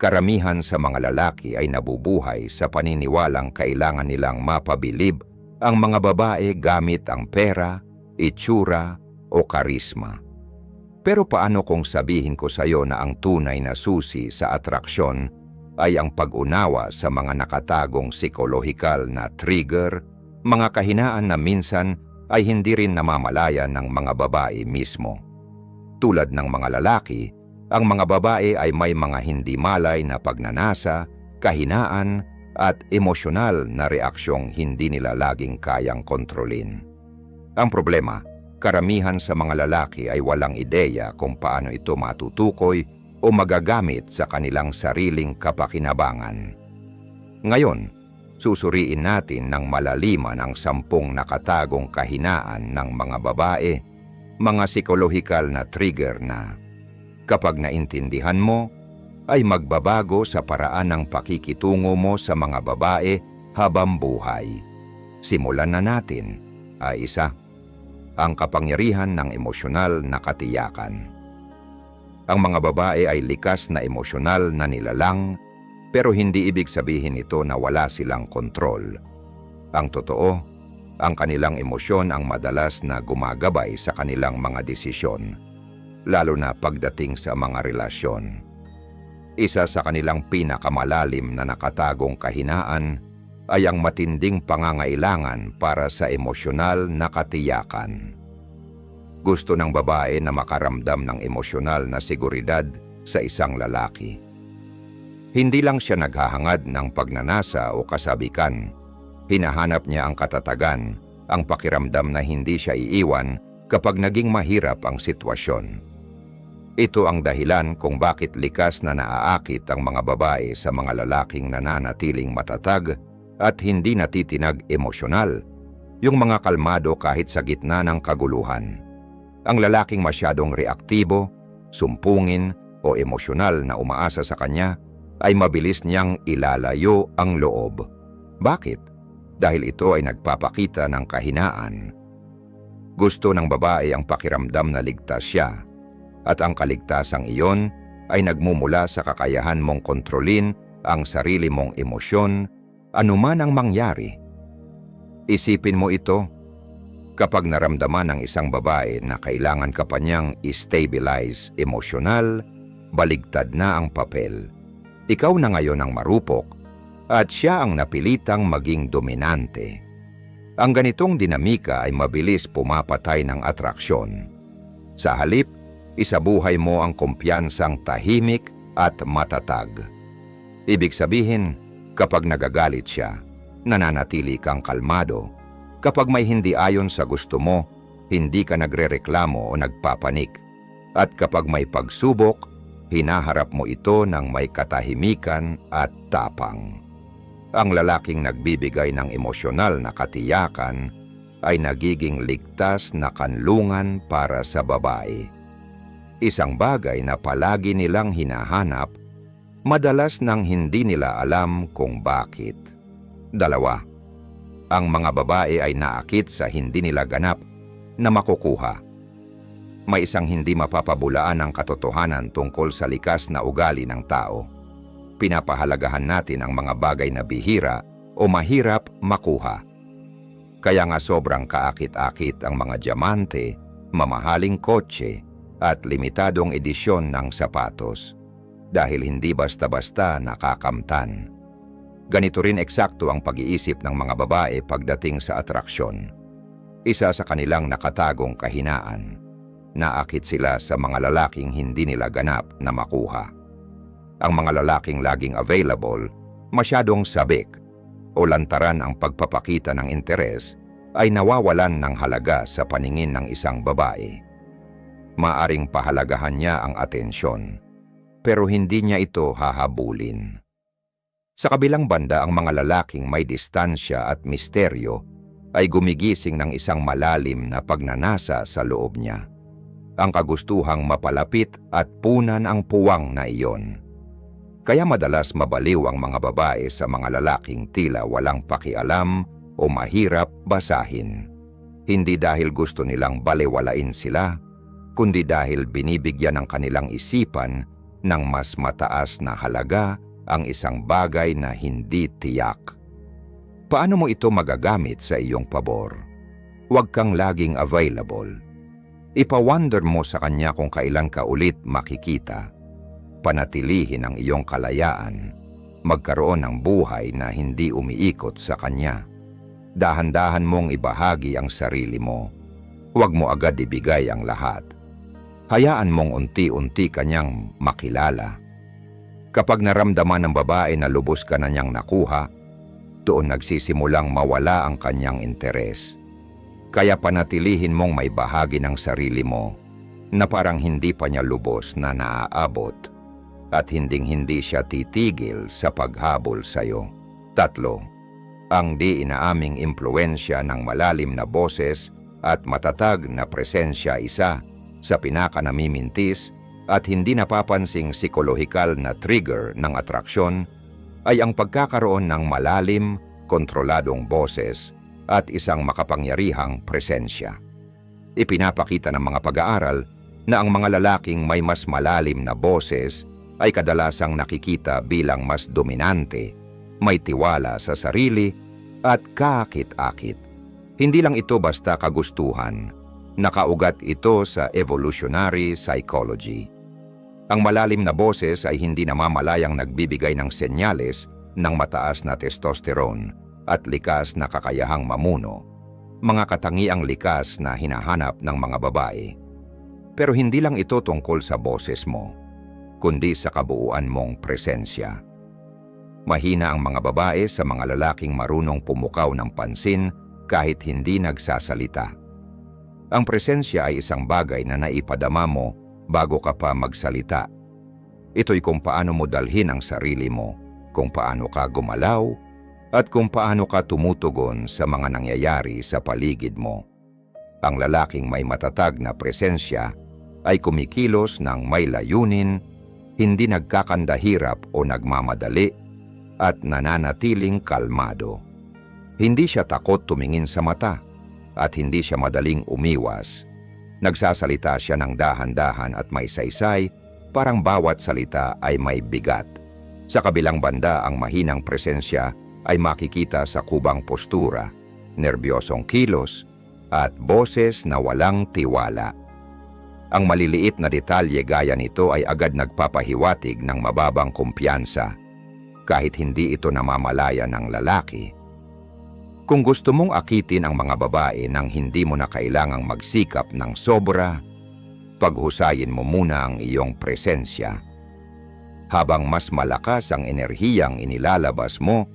Karamihan sa mga lalaki ay nabubuhay sa paniniwalang kailangan nilang mapabilib ang mga babae gamit ang pera, itsura o karisma. Pero paano kung sabihin ko sa iyo na ang tunay na susi sa atraksyon ay ang pag-unawa sa mga nakatagong psikolohikal na trigger, mga kahinaan na minsan ay hindi rin namamalayan ng mga babae mismo. Tulad ng mga lalaki, ang mga babae ay may mga hindi malay na pagnanasa, kahinaan at emosyonal na reaksyong hindi nila laging kayang kontrolin. Ang problema, karamihan sa mga lalaki ay walang ideya kung paano ito matutukoy o magagamit sa kanilang sariling kapakinabangan. Ngayon, susuriin natin ng malaliman ang 10 nakatagong kahinaan ng mga babae, mga psikolohikal na trigger na kapag naintindihan mo, ay magbabago sa paraan ng pakikitungo mo sa mga babae habang buhay. Simulan na natin. Isa, ang kapangyarihan ng emosyonal na katiyakan. Ang mga babae ay likas na emosyonal na nilalang, pero hindi ibig sabihin ito na wala silang kontrol. Ang totoo, ang kanilang emosyon ang madalas na gumagabay sa kanilang mga desisyon, lalo na pagdating sa mga relasyon. Isa sa kanilang pinakamalalim na nakatagong kahinaan ay ang matinding pangangailangan para sa emosyonal na katiyakan. Gusto ng babae na makaramdam ng emosyonal na seguridad sa isang lalaki. Hindi lang siya naghahangad ng pagnanasa o kasabikan. Hinahanap niya ang katatagan, ang pakiramdam na hindi siya iiwan kapag naging mahirap ang sitwasyon. Ito ang dahilan kung bakit likas na naaakit ang mga babae sa mga lalaking nananatiling matatag at hindi natitinag emosyonal, yung mga kalmado kahit sa gitna ng kaguluhan. Ang lalaking masyadong reaktibo, sumpungin o emosyonal na umaasa sa kanya ay mabilis niyang ilalayo ang loob. Bakit? Dahil ito ay nagpapakita ng kahinaan. Gusto ng babae ang pakiramdam na ligtas siya, at ang kaligtasang iyon ay nagmumula sa kakayahan mong kontrolin ang sarili mong emosyon, anuman ang mangyari. Isipin mo ito, kapag naramdaman ng isang babae na kailangan ka pa niyang i-stabilize emosyonal, baligtad na ang papel. Ikaw na ngayon ang marupok at siya ang napilitang maging dominante. Ang ganitong dinamika ay mabilis pumapatay ng atraksyon. Sa halip, isabuhay mo ang kumpiyansang tahimik at matatag. Ibig sabihin, kapag nagagalit siya, nananatili kang kalmado. Kapag may hindi ayon sa gusto mo, hindi ka nagrereklamo o nagpapanik. At kapag may pagsubok, hinaharap mo ito ng may katahimikan at tapang. Ang lalaking nagbibigay ng emosyonal na katiyakan ay nagiging ligtas na kanlungan para sa babae. Isang bagay na palagi nilang hinahanap, madalas nang hindi nila alam kung bakit. 2, ang mga babae ay naakit sa hindi nila ganap na makukuha. May isang hindi mapapabulaan ang katotohanan tungkol sa likas na ugali ng tao. Pinapahalagahan natin ang mga bagay na bihira o mahirap makuha. Kaya nga sobrang kaakit-akit ang mga diamante, mamahaling kotse, at limitadong edisyon ng sapatos dahil hindi basta-basta nakakamtan. Ganito rin eksakto ang pag-iisip ng mga babae pagdating sa atraksyon. Isa sa kanilang nakatagong kahinaan, naakit sila sa mga lalaking hindi nila ganap na makuha. Ang mga lalaking laging available, masyadong sabik o lantaran ang pagpapakita ng interes ay nawawalan ng halaga sa paningin ng isang babae. Maaring pahalagahan niya ang atensyon, pero hindi niya ito hahabulin. Sa kabilang banda, ang mga lalaking may distansya at misteryo ay gumigising ng isang malalim na pagnanasa sa loob niya. Ang kagustuhang mapalapit at punan ang puwang na iyon. Kaya madalas mabaliw ang mga babae sa mga lalaking tila walang pakialam o mahirap basahin. Hindi dahil gusto nilang balewalain sila, kundi dahil binibigyan ng kanilang isipan ng mas mataas na halaga ang isang bagay na hindi tiyak. Paano mo ito magagamit sa iyong pabor? Huwag kang laging available. Ipawonder mo sa kanya kung kailan ka ulit makikita. Panatilihin ang iyong kalayaan. Magkaroon ng buhay na hindi umiikot sa kanya. Dahan-dahan mong ibahagi ang sarili mo. Huwag mo agad ibigay ang lahat. Hayaan mong unti-unti kanyang makilala. Kapag naramdaman ng babae na lubos ka na niyang nakuha, doon nagsisimulang mawala ang kanyang interes. Kaya panatilihin mong may bahagi ng sarili mo na parang hindi pa niya lubos na naaabot at hinding-hindi siya titigil sa paghabol sa iyo. 3. Ang di inaaming impluensya ng malalim na boses at matatag na presensya isa sa pinakanamimintis at hindi napapansing psikolohikal na trigger ng atraksyon ay ang pagkakaroon ng malalim, kontroladong boses at isang makapangyarihang presensya. Ipinapakita ng mga pag-aaral na ang mga lalaking may mas malalim na boses ay kadalasang nakikita bilang mas dominante, may tiwala sa sarili at kaakit-akit. Hindi lang ito basta kagustuhan, nakaugat ito sa evolutionary psychology. Ang malalim na boses ay hindi namamalayang nagbibigay ng senyales ng mataas na testosterone at likas na kakayahang mamuno, mga katangiang likas na hinahanap ng mga babae. Pero hindi lang ito tungkol sa boses mo, kundi sa kabuuan mong presensya. Mahina ang mga babae sa mga lalaking marunong pumukaw ng pansin kahit hindi nagsasalita. Ang presensya ay isang bagay na naipadama mo bago ka pa magsalita. Ito'y kung paano mo dalhin ang sarili mo, kung paano ka gumalaw, at kung paano ka tumutugon sa mga nangyayari sa paligid mo. Ang lalaking may matatag na presensya ay kumikilos ng may layunin, hindi nagkakandahirap o nagmamadali, at nananatiling kalmado. Hindi siya takot tumingin sa mata at hindi siya madaling umiwas. Nagsasalita siya ng dahan-dahan at may saysay, parang bawat salita ay may bigat. Sa kabilang banda, ang mahinang presensya ay makikita sa kubang postura, nerbyosong kilos, at boses na walang tiwala. Ang maliliit na detalye gaya nito ay agad nagpapahiwatig ng mababang kumpiyansa, kahit hindi ito namamalaya ng lalaki. Kung gusto mong akitin ang mga babae nang hindi mo na kailangang magsikap ng sobra, paghusayin mo muna ang iyong presensya. Habang mas malakas ang enerhiyang inilalabas mo,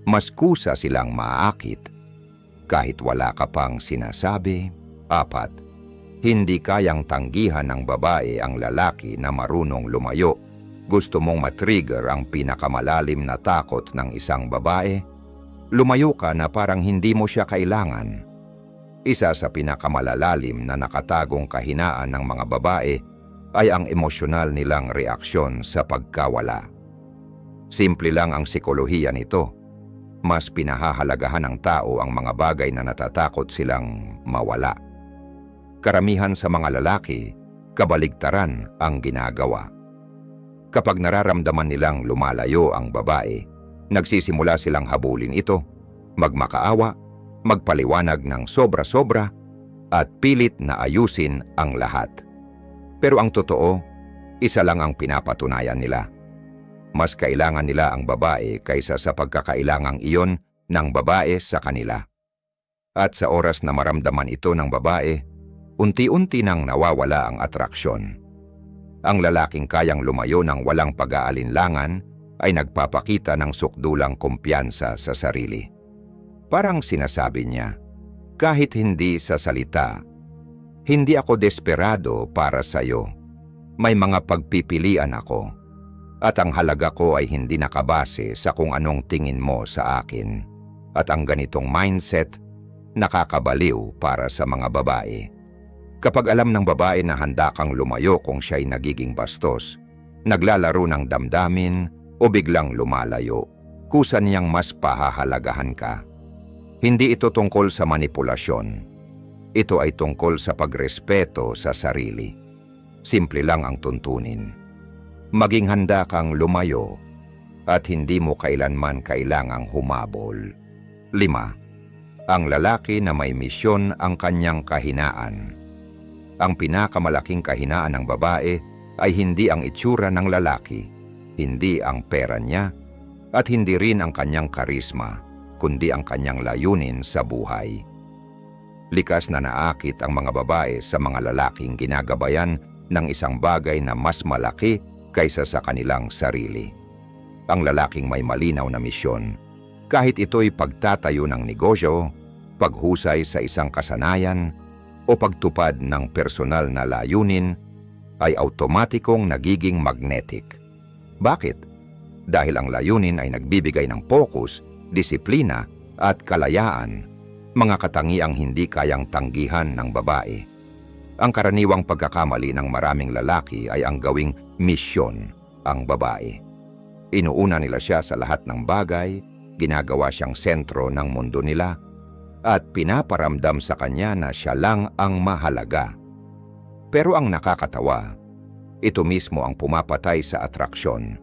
mas kusa silang maaakit. Kahit wala ka pang sinasabi. 4. Hindi kayang tanggihan ng babae ang lalaki na marunong lumayo. Gusto mong matrigger ang pinakamalalim na takot ng isang babae? Lumayo ka na parang hindi mo siya kailangan. Isa sa pinakamalalalim na nakatagong kahinaan ng mga babae ay ang emosyonal nilang reaksyon sa pagkawala. Simple lang ang sikolohiya nito. Mas pinahahalagahan ng tao ang mga bagay na natatakot silang mawala. Karamihan sa mga lalaki, kabaligtaran ang ginagawa. Kapag nararamdaman nilang lumalayo ang babae, nagsisimula silang habulin ito, magmakaawa, magpaliwanag ng sobra-sobra, at pilit na ayusin ang lahat. Pero ang totoo, isa lang ang pinapatunayan nila. Mas kailangan nila ang babae kaysa sa pagkakailangang iyon ng babae sa kanila. At sa oras na maramdaman ito ng babae, unti-unti nang nawawala ang atraksyon. Ang lalaking kayang lumayo ng walang pag-aalinlangan ay nagpapakita ng sukdulang kumpiyansa sa sarili. Parang sinasabi niya, kahit hindi sa salita, hindi ako desperado para sa iyo. May mga pagpipilian ako. At ang halaga ko ay hindi nakabase sa kung anong tingin mo sa akin. At ang ganitong mindset, nakakabaliw para sa mga babae. Kapag alam ng babae na handa kang lumayo kung siya'y nagiging bastos, naglalaro ng damdamin o biglang lumalayo, kusa niyang mas pahahalagahan ka. Hindi ito tungkol sa manipulasyon. Ito ay tungkol sa pagrespeto sa sarili. Simple lang ang tuntunin. Maging handa kang lumayo at hindi mo kailanman kailangang humabol. 5. Ang lalaki na may misyon ang kanyang kahinaan. Ang pinakamalaking kahinaan ng babae ay hindi ang itsura ng lalaki, hindi ang pera niya, at hindi rin ang kanyang karisma, kundi ang kanyang layunin sa buhay. Likas na naakit ang mga babae sa mga lalaking ginagabayan ng isang bagay na mas malaki kaysa sa kanilang sarili. Ang lalaking may malinaw na misyon, kahit ito'y pagtatayo ng negosyo, paghusay sa isang kasanayan, o pagtupad ng personal na layunin, ay automatikong nagiging magnetic. Bakit? Dahil ang layunin ay nagbibigay ng focus, disiplina, at kalayaan, mga katangiang hindi kayang tanggihan ng babae. Ang karaniwang pagkakamali ng maraming lalaki ay ang gawing misyon ang babae. Inuuna nila siya sa lahat ng bagay, ginagawa siyang sentro ng mundo nila, at pinaparamdam sa kanya na siya lang ang mahalaga. Pero ang nakakatawa, ito mismo ang pumapatay sa atraksyon.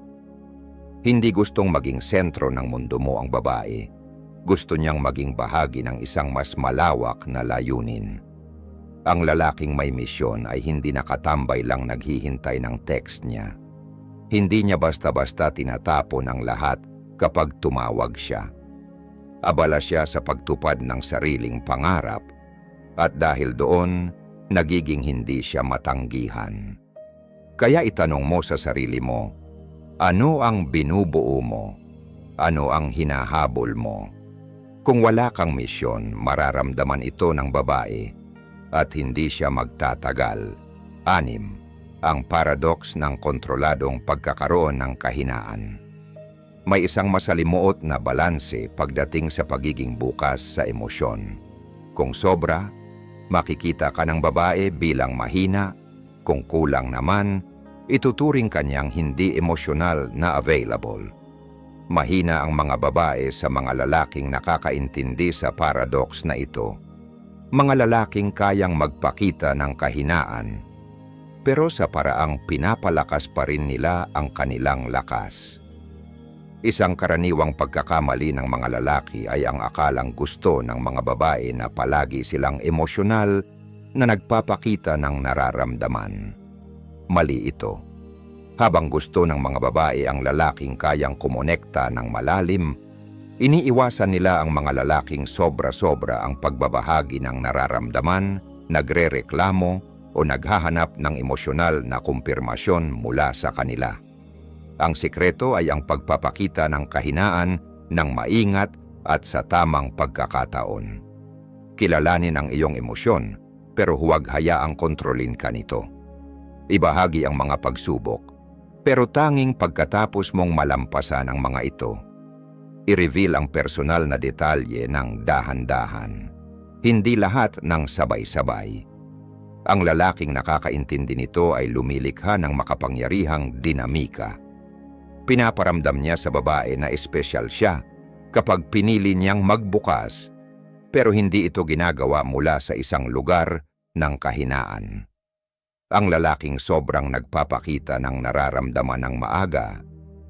Hindi gustong maging sentro ng mundo mo ang babae. Gusto niyang maging bahagi ng isang mas malawak na layunin. Ang lalaking may misyon ay hindi nakatambay lang naghihintay ng text niya. Hindi niya basta-basta tinatapon ang lahat kapag tumawag siya. Abala siya sa pagtupad ng sariling pangarap at dahil doon, nagiging hindi siya matanggihan. Kaya itanong mo sa sarili mo, ano ang binubuo mo? Ano ang hinahabol mo? Kung wala kang misyon, mararamdaman ito ng babae at hindi siya magtatagal. 6. Ang paradox ng kontroladong pagkakaroon ng kahinaan. May isang masalimuot na balanse pagdating sa pagiging bukas sa emosyon. Kung sobra, makikita ka ng babae bilang mahina. Kung kulang naman, ituturing kanyang hindi emosyonal na available. Mahina ang mga babae sa mga lalaking nakakaintindi sa paradox na ito. Mga lalaking kayang magpakita ng kahinaan, pero sa paraang pinapalakas pa rin nila ang kanilang lakas. Isang karaniwang pagkakamali ng mga lalaki ay ang akalang gusto ng mga babae na palagi silang emosyonal na nagpapakita ng nararamdaman. Mali ito. Habang gusto ng mga babae ang lalaking kayang kumonekta ng malalim, iniiwasan nila ang mga lalaking sobra-sobra ang pagbabahagi ng nararamdaman, nagrereklamo o naghahanap ng emosyonal na kumpirmasyon mula sa kanila. Ang sikreto ay ang pagpapakita ng kahinaan ng maingat at sa tamang pagkakataon. Kilalanin ang iyong emosyon, pero huwag hayaang kontrolin ka nito. Ibahagi ang mga pagsubok, pero tanging pagkatapos mong malampasan ang mga ito. I-reveal ang personal na detalye ng dahan-dahan. Hindi lahat ng sabay-sabay. Ang lalaking nakakaintindi nito ay lumilikha ng makapangyarihang dinamika. Pinaparamdam niya sa babae na espesyal siya kapag pinili niyang magbukas, pero hindi ito ginagawa mula sa isang lugar ng kahinaan. Ang lalaking sobrang nagpapakita ng nararamdaman ng maaga,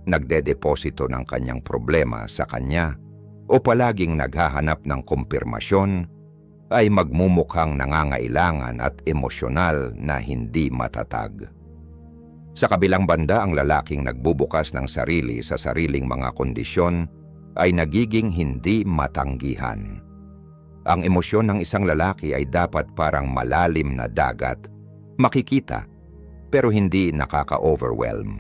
nagdedeposito ng kanyang problema sa kanya, o palaging naghahanap ng kumpirmasyon, ay magmumukhang nangangailangan at emosyonal na hindi matatag. Sa kabilang banda, ang lalaking nagbubukas ng sarili sa sariling mga kondisyon ay nagiging hindi matanggihan. Ang emosyon ng isang lalaki ay dapat parang malalim na dagat, makikita, pero hindi nakaka-overwhelm.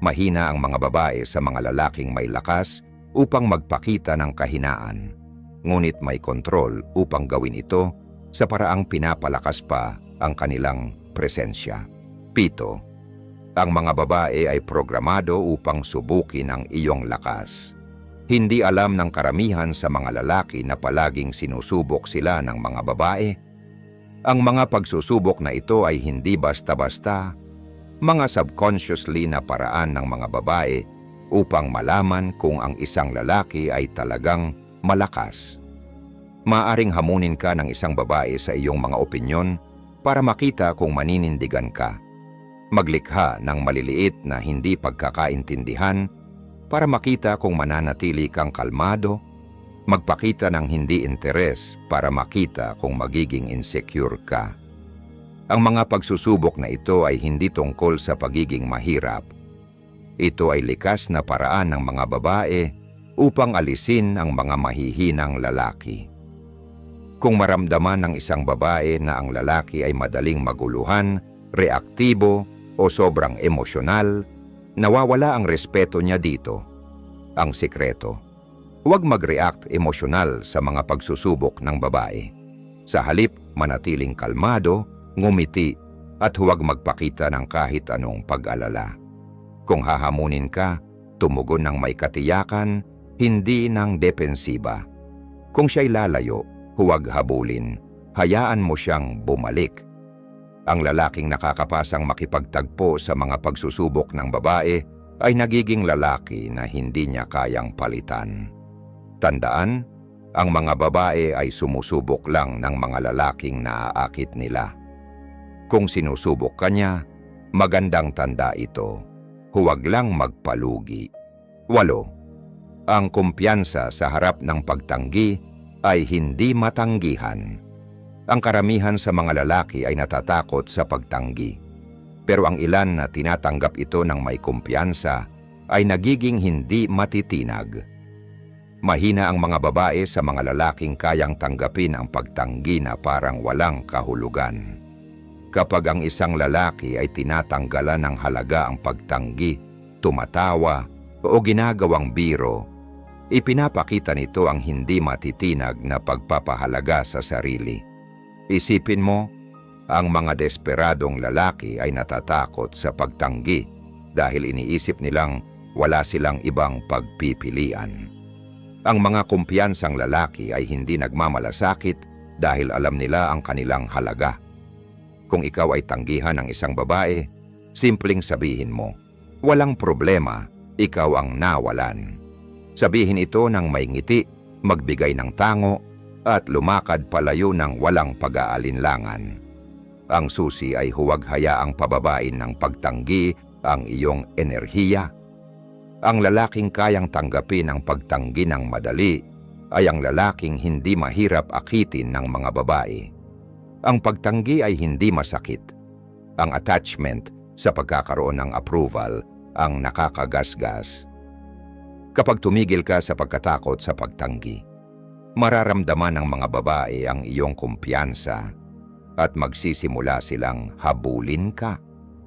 Mahina ang mga babae sa mga lalaking may lakas upang magpakita ng kahinaan, ngunit may kontrol upang gawin ito sa paraang pinapalakas pa ang kanilang presensya. 7. Ang mga babae ay programado upang subukin ang iyong lakas. Hindi alam ng karamihan sa mga lalaki na palaging sinusubok sila ng mga babae. Ang mga pagsusubok na ito ay hindi basta-basta, mga subconsciously na paraan ng mga babae upang malaman kung ang isang lalaki ay talagang malakas. Maaring hamunin ka ng isang babae sa iyong mga opinyon para makita kung maninindigan ka. maglikha ng maliliit na hindi pagkakaintindihan para makita kung mananatili kang kalmado, magpakita ng hindi interes para makita kung magiging insecure ka. Ang mga pagsusubok na ito ay hindi tungkol sa pagiging mahirap. Ito ay likas na paraan ng mga babae upang alisin ang mga mahihinang lalaki. Kung maramdaman ng isang babae na ang lalaki ay madaling maguluhan, reaktibo o sobrang emosyonal, nawawala ang respeto niya dito. Ang sikreto, huwag mag-react emosyonal sa mga pagsusubok ng babae. Sa halip, manatiling kalmado, ngumiti at huwag magpakita ng kahit anong pag-alala. Kung hahamunin ka, tumugon ng may katiyakan, hindi ng depensiba. Kung siya'y lalayo, huwag habulin, hayaan mo siyang bumalik. Ang lalaking nakakapasang makipagtagpo sa mga pagsusubok ng babae ay nagiging lalaki na hindi niya kayang palitan. Tandaan, ang mga babae ay sumusubok lang ng mga lalaking naaakit nila. Kung sinusubok ka niya, magandang tanda ito. Huwag lang magpalugi. 8. Ang kumpiyansa sa harap ng pagtanggi ay hindi matanggihan. Ang karamihan sa mga lalaki ay natatakot sa pagtanggi. Pero ang ilan na tinatanggap ito ng may kumpiyansa ay nagiging hindi matitinag. Mahina ang mga babae sa mga lalaking kayang tanggapin ang pagtanggi na parang walang kahulugan. Kapag ang isang lalaki ay tinatanggalan ng halaga ang pagtanggi, tumatawa o ginagawang biro, ipinapakita nito ang hindi matitinag na pagpapahalaga sa sarili. Isipin mo, ang mga desperadong lalaki ay natatakot sa pagtanggi dahil iniisip nilang wala silang ibang pagpipilian. Ang mga kumpiyansang lalaki ay hindi nagmamalasakit dahil alam nila ang kanilang halaga. Kung ikaw ay tanggihan ng isang babae, simpleng sabihin mo, walang problema, ikaw ang nawalan. Sabihin ito ng may ngiti, magbigay ng tango, at lumakad palayo ng walang pag-aalinlangan. Ang susi ay huwag hayaang pababain ng pagtanggi ang iyong enerhiya. Ang lalaking kayang tanggapin ang pagtanggi ng madali ay ang lalaking hindi mahirap akitin ng mga babae. Ang pagtanggi ay hindi masakit. Ang attachment sa pagkakaroon ng approval ang nakakagasgas. Kapag tumigil ka sa pagkatakot sa pagtanggi, mararamdaman ng mga babae ang iyong kumpiyansa at magsisimula silang habulin ka.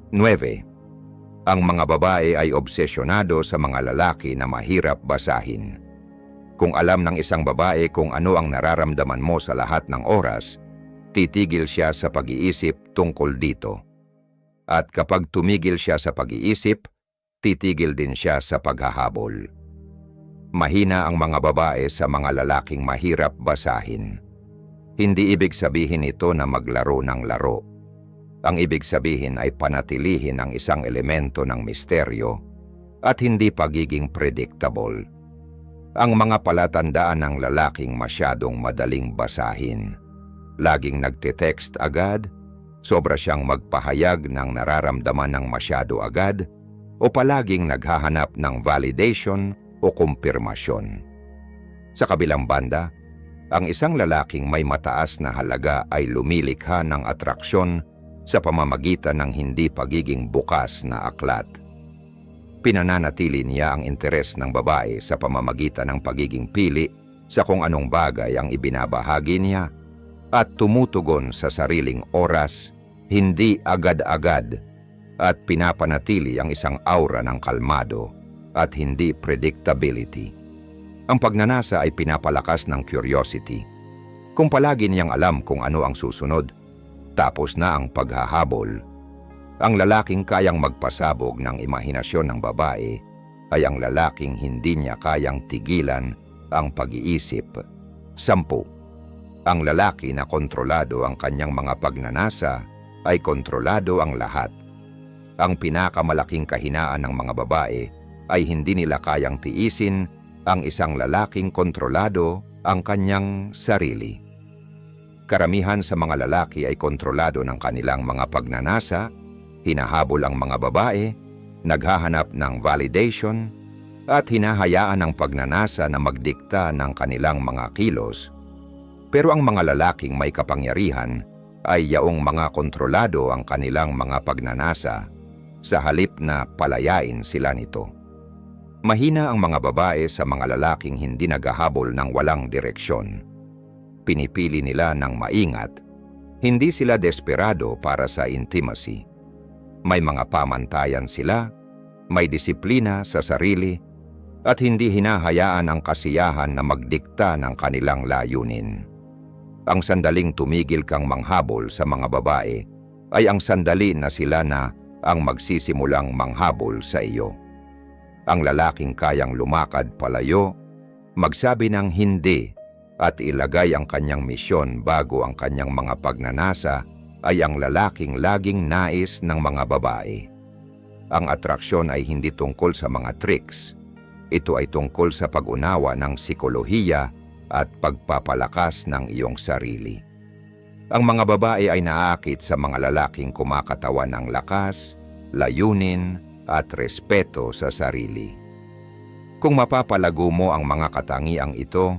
9. Ang mga babae ay obsesyonado sa mga lalaki na mahirap basahin. Kung alam ng isang babae kung ano ang nararamdaman mo sa lahat ng oras, titigil siya sa pag-iisip tungkol dito. At kapag tumigil siya sa pag-iisip, titigil din siya sa paghahabol. Mahina ang mga babae sa mga lalaking mahirap basahin. Hindi ibig sabihin ito na maglaro ng laro. Ang ibig sabihin ay panatilihin ang isang elemento ng misteryo at hindi pagiging predictable. Ang mga palatandaan ng lalaking masyadong madaling basahin. Laging nagte-text agad, sobra siyang magpahayag ng nararamdaman ng masyado agad, o palaging naghahanap ng validation o kumpirmasyon. Sa kabilang banda, ang isang lalaking may mataas na halaga ay lumilikha ng atraksyon sa pamamagitan ng hindi pagiging bukas na aklat. Pinananatili niya ang interes ng babae sa pamamagitan ng pagiging pili sa kung anong bagay ang ibinabahagi niya at tumutugon sa sariling oras, hindi agad-agad, at pinapanatili ang isang aura ng kalmado at hindi predictability. Ang pagnanasa ay pinapalakas ng curiosity. Kung palagi niyang alam kung ano ang susunod, tapos na ang paghahabol. Ang lalaking kayang magpasabog ng imahinasyon ng babae ay ang lalaking hindi niya kayang tigilan ang pag-iisip. 10. Ang lalaki na kontrolado ang kanyang mga pagnanasa ay kontrolado ang lahat. Ang pinakamalaking kahinaan ng mga babae ay hindi nila kayang tiisin ang isang lalaking kontrolado ang kanyang sarili. Karamihan sa mga lalaki ay kontrolado ng kanilang mga pagnanasa, Hinahabol ang mga babae, naghahanap ng validation, at hinahayaan ang pagnanasa na magdikta ng kanilang mga kilos. Pero ang mga lalaking may kapangyarihan ay yaong mga kontrolado ang kanilang mga pagnanasa sa halip na palayain sila nito. Mahina ang mga babae sa mga lalaking hindi naghahabol ng walang direksyon. Pinipili nila ng maingat, hindi sila desperado para sa intimacy. May mga pamantayan sila, may disiplina sa sarili, at hindi hinahayaan ang kasiyahan na magdikta ng kanilang layunin. Ang sandaling tumigil kang manghabol sa mga babae ay ang sandali na sila na ang magsisimulang manghabol sa iyo. Ang lalaking kayang lumakad palayo, magsabi ng hindi at ilagay ang kanyang misyon bago ang kanyang mga pagnanasa ay ang lalaking laging nais ng mga babae. Ang atraksyon ay hindi tungkol sa mga tricks. Ito ay tungkol sa pag-unawa ng sikolohiya at pagpapalakas ng iyong sarili. Ang mga babae ay naaakit sa mga lalaking kumakatawan ng lakas, layunin, at respeto sa sarili. Kung mapapalago mo ang mga katangiang ito,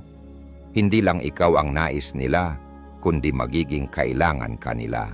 hindi lang ikaw ang nais nila, kundi magiging kailangan kanila.